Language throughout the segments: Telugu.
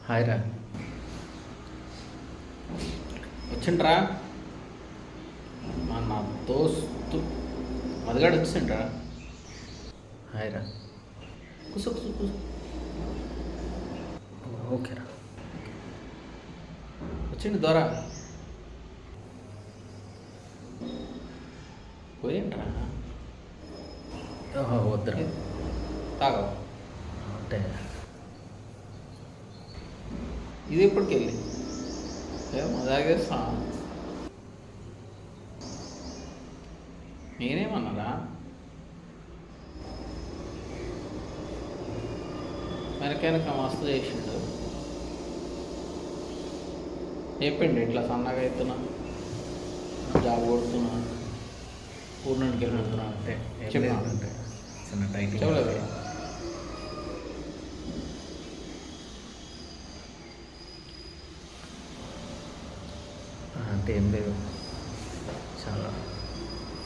హాయ్ రా. వచ్చిండ్రా నా దోస్తు మదిగాడు వచ్చిండ్రా. హాయ్ రా. కూసో కూసో కూసో. ఓకేరా. వచ్చిండు ద్వారా పోయిండ్రా. వద్దురా. తాగవు అంటే ఇది ఎప్పటికి వెళ్ళి ఏమో తాగేస్తా. నేనేమన్నారా వెనక మస్తు చేసిండు. చెప్పిండు ఇట్లా సన్నగా అవుతున్నా, జాబ్ కొడుతున్నా, ఊరినంటికి వెళ్ళిపోతున్నా అంటే చెప్పినా అంటే చిన్న టైట్ చెప్పలేదు. అంటే ఏం లేదు, చాలా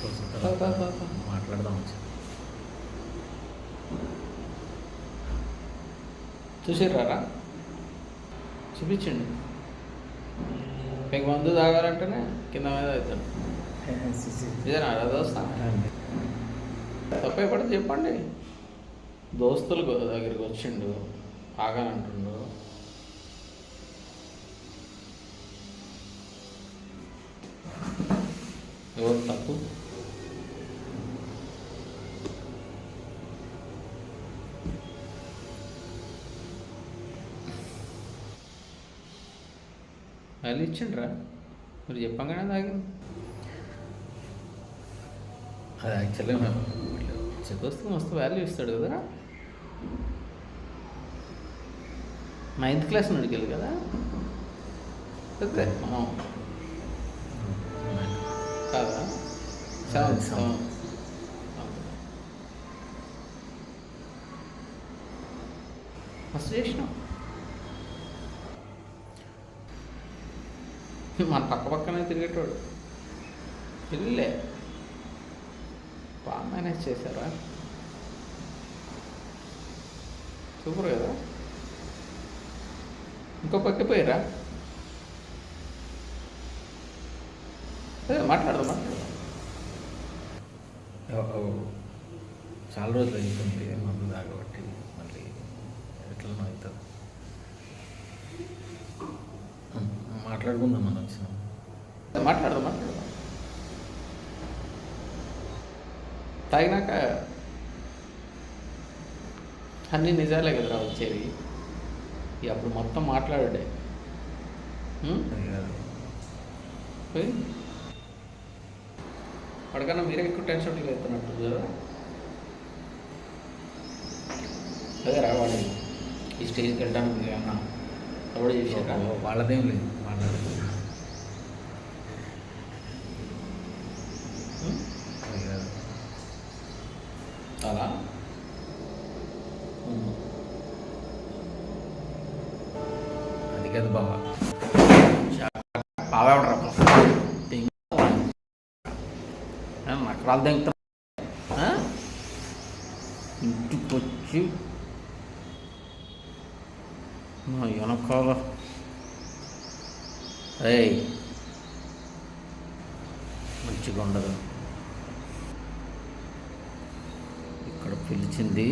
రోజుల తర్వాత మాట్లాడదాం వచ్చి. చూసిర్రారా? చూపించండి. మీకు మందు తాగాలంటేనే కింద మీద అవుతాడు. ఇదేనా దోస్తా? తప్పే పడితే చెప్పండి. దోస్తులు దగ్గరికి వచ్చిండు, ఆగానంటుండు. ఎవరు తప్పు? వాళ్ళు ఇచ్చిండ్రా, మీరు చెప్పంగానే తాగింది. అది యాక్చువల్గా చదువుస్తూ మస్తు వాల్యూ ఇస్తాడు కదా. 9th క్లాస్ నుండికి వెళ్ళి కదా. ఓకే కాదా? 7th. మస్తు చేసినాం. మన పక్కనే తిరిగేటోడు. వెళ్ళే బాగా మేనేజ్ చేశారా? సూపర్ కదా. ఇంకో పక్కిపోయారా? అదే మాట్లాడదాం. చాలా రోజులు అయిపోయింది మందు తాగబట్టి, మళ్ళీ ఎట్లనో అవుతుంది. మాట్లాడుకుందాం మనం వచ్చినాం. మాట్లాడదాం. తాగినాక అన్నీ నిజాలే కదరా వచ్చేది. ఇక అప్పుడు మొత్తం మాట్లాడే పడకన్నా మీరే ఎక్కువ టెన్షన్ ఫీల్ అవుతున్నట్టు కదా. అదే రావాలి ఈ స్టేజ్కి వెళ్ళడానికి మీరు ఏమన్నా ఎవడో చేశారా? వాళ్ళదేం లేదు, వాళ్ళది అలా అది కదా బావా. బాగా నకరాలు తెంగుతా ఇంటికి వచ్చి నా వెనకాల మంచిగా ఉండదు. ఇక్కడ పిలిచింది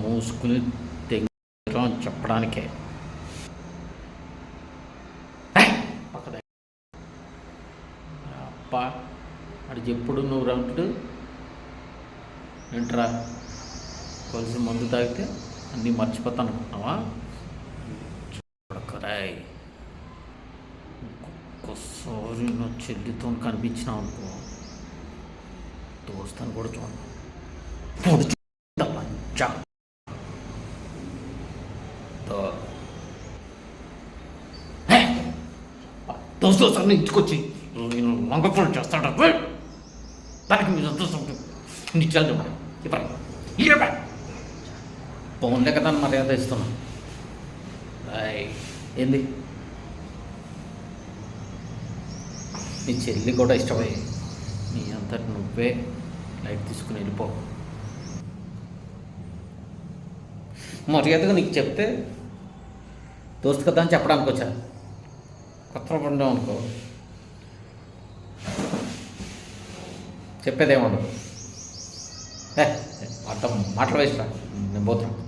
మూసుకుని తెంగ చెప్పడానికే. అప్ప అడి ఎప్పుడు నువ్వు రౌండ్ ఏంట్రా కలిసి మందు తాగితే అన్నీ మర్చిపోతా అనుకుంటున్నావా? చూడకరాయ్, ఇంకొకసారి నా చెల్లితో కనిపించినావు అనుకో, దోస్తాను కూడా చూడండి. దోస్తాన్ని ఇంటికొచ్చి నేను లంగపూలు చేస్తాడు. దానికి మీరు నిత్యాలు చెప్పండి. ఫోన్లే కదా మర్యాద ఇస్తున్నాం. ఏంది నీ చెల్లి కూడా ఇష్టమై నీ అంతటి నువ్వే లైట్ తీసుకుని వెళ్ళిపో. మర్యాదగా నీకు చెప్తే దోస్తు కదా అని చెప్పడానికి వచ్చా. కొత్త పండాం అనుకో చెప్పేదేముండదు. అర్థం మాటలు వేసిరా, నేను పోతాను.